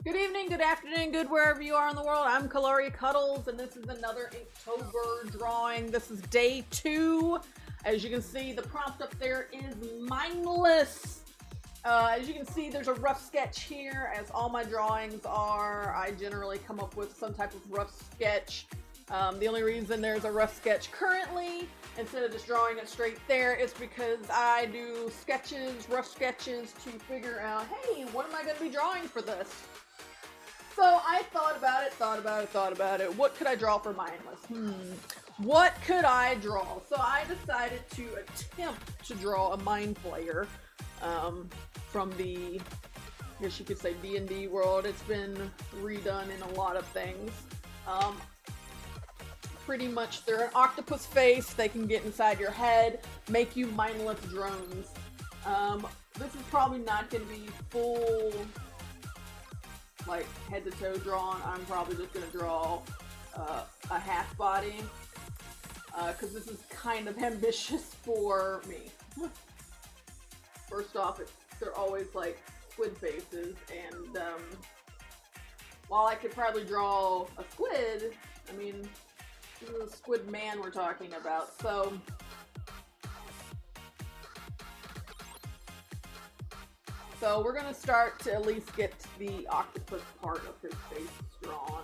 Good evening, good afternoon, good wherever you are in the world. I'm Kaloria Cuddles, and this is another Inktober drawing. This is day 2. As you can see, the prompt up there is mindless. As you can see, there's a rough sketch here, as all my drawings are. I generally come up with some type of rough sketch. The only reason there's a rough sketch currently, instead of just drawing it straight there, is because I do sketches, rough sketches, to figure out, hey, what am I going to be drawing for this? So I thought about it. What could I draw for mindless? What could I draw? So I decided to attempt to draw a Mind Flayer from the, I guess you could say, D&D world. It's been redone in a lot of things. Pretty much they're an octopus face. They can get inside your head, make you mindless drones. This is probably not going to be full, like, head to toe drawn. I'm probably just going to draw a half body, because this is kind of ambitious for me. First off, they're always like squid faces, and while I could probably draw a squid, I mean, this is a squid man we're talking about, so we're gonna start to at least get the octopus part of his face drawn,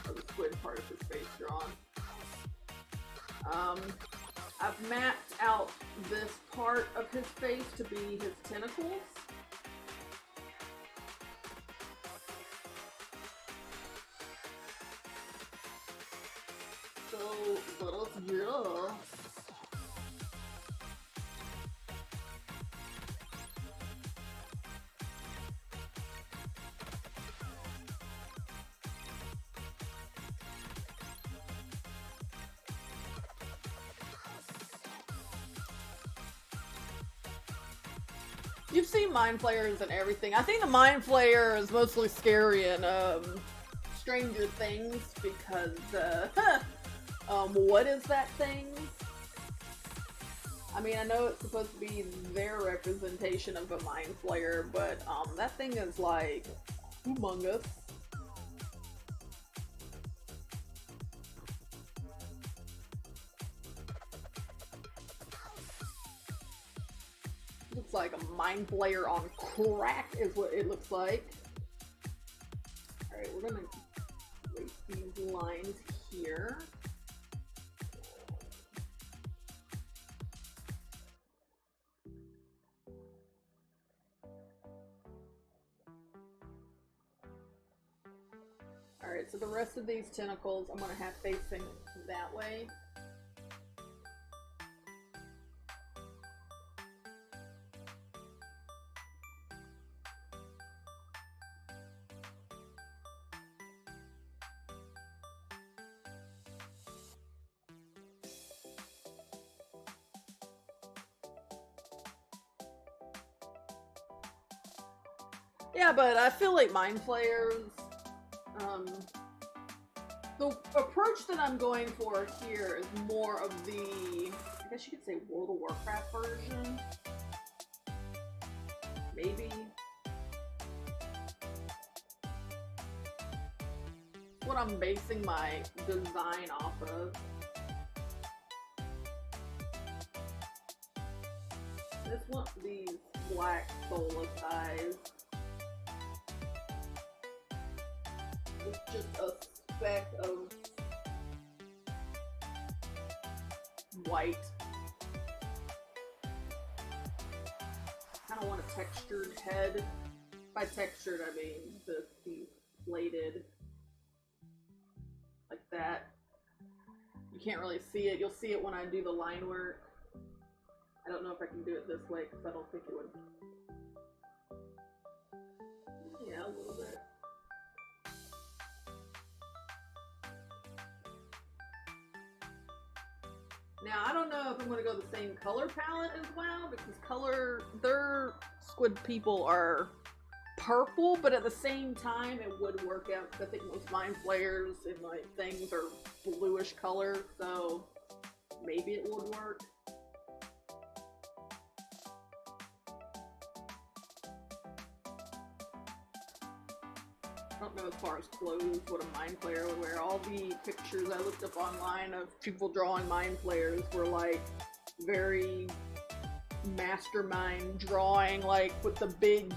or the squid part of his face drawn. I've mapped out this part of his face to be his tentacles. So let's draw. You've seen Mind Flayers and everything. I think the Mind Flayer is mostly scary in Stranger Things because, what is that thing? I mean, I know it's supposed to be their representation of a Mind Flayer, but that thing is like humongous. Looks like a Mind Flayer on crack is what it looks like. Alright, we're gonna erase these lines here. Alright, so the rest of these tentacles I'm gonna have facing that way. Yeah, but I feel like Mind Flayers, the approach that I'm going for here is more of the, I guess you could say, World of Warcraft version. Maybe. What I'm basing my design off of. This one, these black soulless eyes. With just a speck of white. Kind of want a textured head. By textured, I mean the plated. Like that. You can't really see it. You'll see it when I do the line work. I don't know if I can do it this way because I don't think it would. Yeah, a little bit. Now, I don't know if I'm going to go the same color palette as well, because their squid people are purple, but at the same time, it would work out, because I think most Mind Flayers and like things are bluish color, so maybe it would work. don't know as far as clothes what a Mind Flayer would wear. All the pictures I looked up online of people drawing Mind Flayers were like very mastermind drawing, like with the big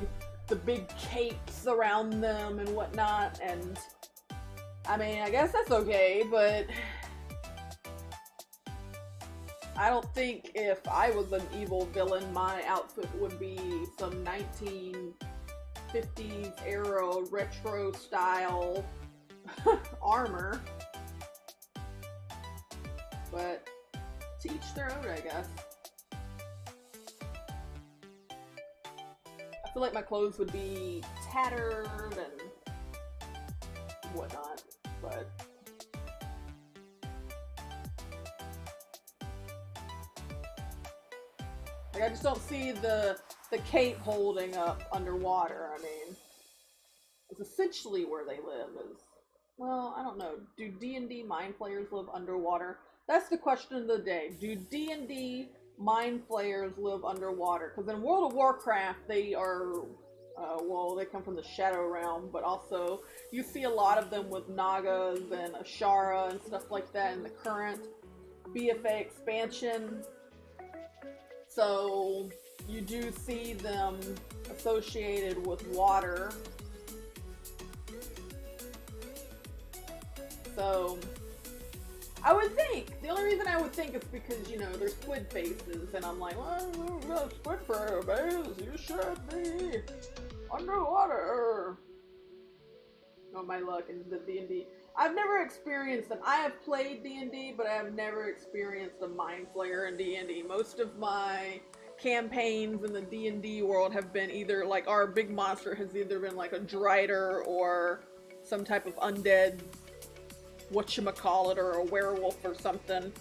capes around them and whatnot. And I mean, I guess that's okay, but I don't think if I was an evil villain, my outfit would be some 1950s era retro style armor. But to each their own, I guess. I feel like my clothes would be tattered and whatnot, but like, I just don't see the cape holding up underwater. I mean, it's essentially where they live. Is, well, I don't know. Do D&D Mind Flayers live underwater? That's the question of the day. Do D&D Mind Flayers live underwater? Because in World of Warcraft, they are, well, they come from the Shadow Realm, but also you see a lot of them with Nagas and Ashara and stuff like that in the current BFA expansion. So you do see them associated with water. So I would think, the only reason I would think is because, you know, they're squid faces, and I'm like, well, squid faces, you should be underwater. Oh, my luck in the D&D. I've never experienced them. I have played D&D, but I have never experienced a Mind Flayer in D&D. Most of my campaigns in the D&D world have been either, like, our big monster has either been like a Drider or some type of undead whatchamacallit, or a werewolf or something.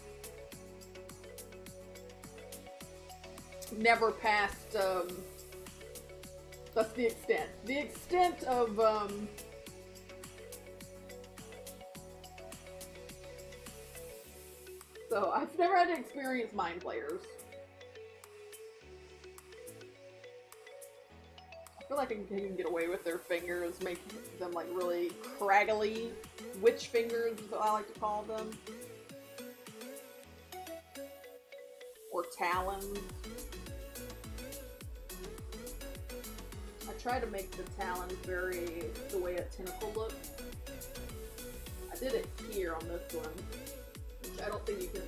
Never past, that's the extent. The extent of, so I've never had to experience Mind Flayers. I feel like they can get away with their fingers, make them like really craggly. Witch fingers is what I like to call them. Or talons. I try to make the talons very the way a tentacle looks. I did it here on this one, which I don't think you can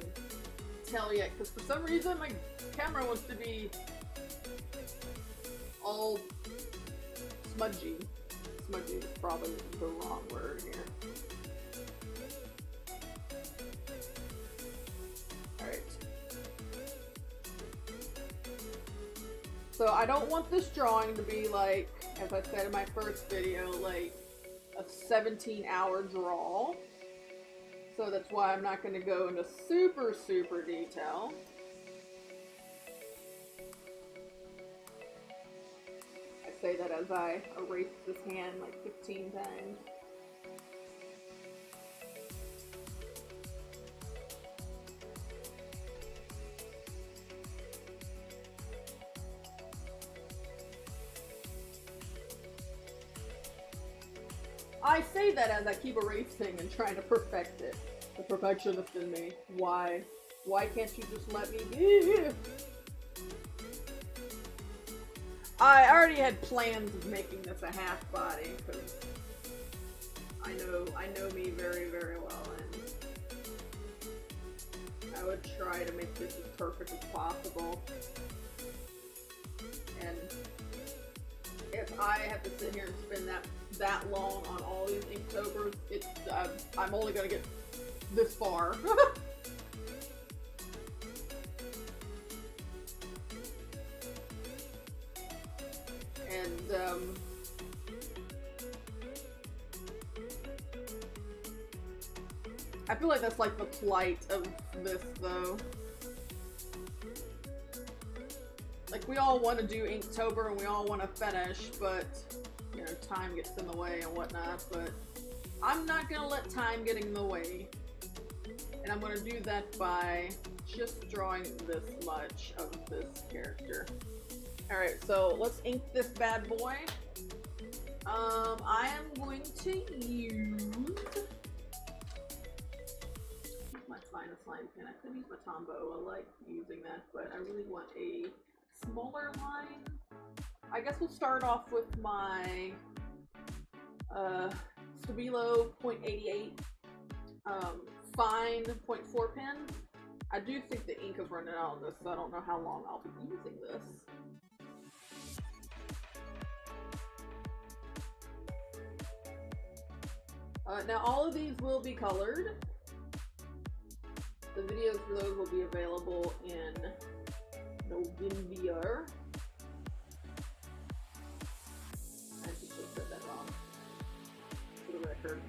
tell yet, because for some reason my camera wants to be all smudgy. Smudgy is probably the wrong word here. Alright. So I don't want this drawing to be like, as I said in my first video, like a 17-hour draw. So that's why I'm not going to go into super detail. I say that as I erase this hand like 15 times. I say that as I keep erasing and trying to perfect it. The perfectionist in me. Why? Why can't you just let me be? I already had plans of making this a half body, because I know me very well, and I would try to make this as perfect as possible. And if I have to sit here and spend that long on all these Inktobers, it's I'm only gonna get this far. And I feel like that's like the plight of this, though. Like, we all want to do Inktober and we all want to finish, but, you know, time gets in the way and whatnot, but I'm not gonna let time get in the way. And I'm gonna do that by just drawing this much of this character. Alright, so let's ink this bad boy. I am going to use my finest line pen. I could use my Tombow. I like using that, but I really want a smaller line. I guess we'll start off with my Stabilo 0.88 fine 0.4 pen. I do think the ink is running out on this, so I don't know how long I'll be using this. Now all of these will be colored. The videos for those will be available in November. I just said that wrong. For the record.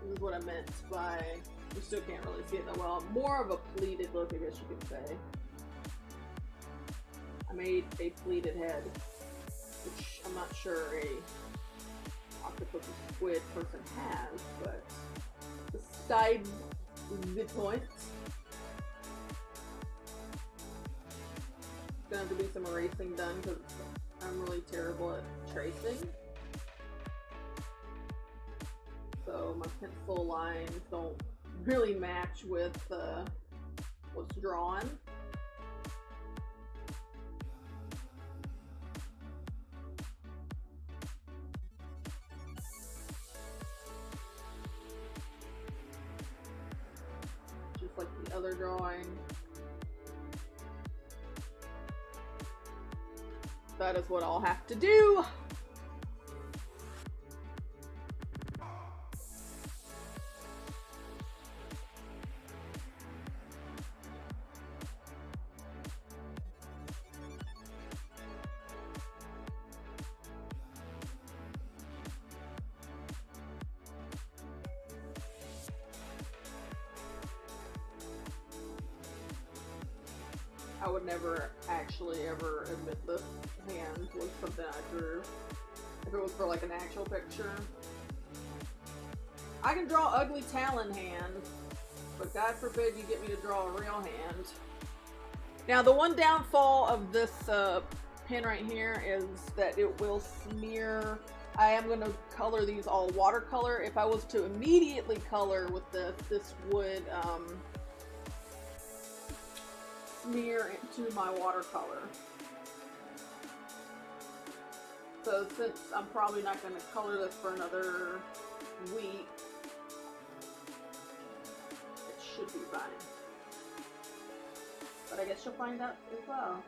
This is what I meant by, you still can't really see it that well. More of a pleated look, I guess you could say. I made a pleated head, which I'm not sure a octopus or squid person has, but besides the point, there's gonna have to be some erasing done because I'm really terrible at tracing. So my pencil lines don't really match with what's drawn. Just like the other drawing. That is what I'll have to do. I would never actually ever admit this hand was something I drew. If it was for like an actual picture. I can draw ugly talon hands, but God forbid you get me to draw a real hand. Now the one downfall of this pen right here is that it will smear. I am going to color these all watercolor. If I was to immediately color with this would smear into my watercolor. So since I'm probably not going to color this for another week, it should be fine. But I guess you'll find out as well.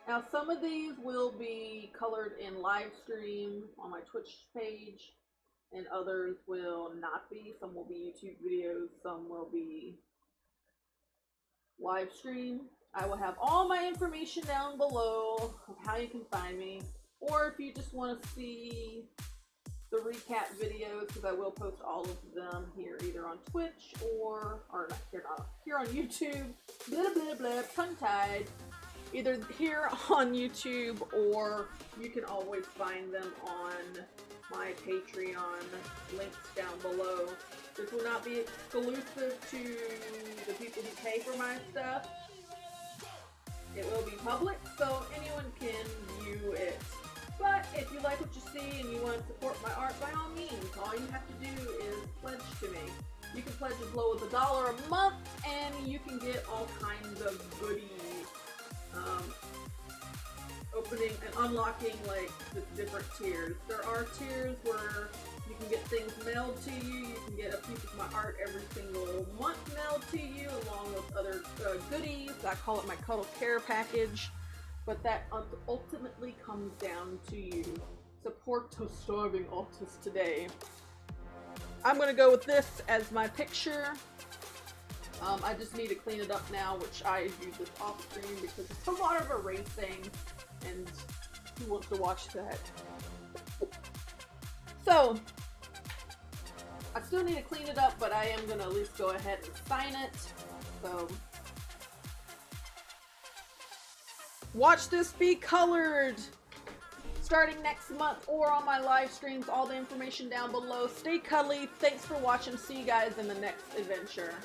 Now some of these will be colored in live stream on my Twitch page, and others will not be. Some will be YouTube videos, some will be live stream. I will have all my information down below of how you can find me, or if you just want to see the recap videos, because I will post all of them here either on Twitch or not here on YouTube. Blah blah blah, tongue tied. Either here on YouTube, or you can always find them on my Patreon, links down below. This will not be exclusive to the people who pay for my stuff. It will be public, so anyone can view it. But if you like what you see and you want to support my art, by all means, all you have to do is pledge to me. You can pledge as low as $1 a month, and you can get all kinds of goodies. Opening and unlocking like the different tiers. There are tiers where you can get things mailed to you. You can get a piece of my art every single month mailed to you, along with other goodies. I call it my Cuddle Care package. But that ultimately comes down to you. Support a starving artist today. I'm gonna go with this as my picture. I just need to clean it up now, which I do this off screen because it's a lot of erasing, and who wants to watch that? So, I still need to clean it up, but I am gonna at least go ahead and sign it. So, watch this be colored starting next month or on my live streams. All the information down below. Stay cuddly. Thanks for watching. See you guys in the next adventure.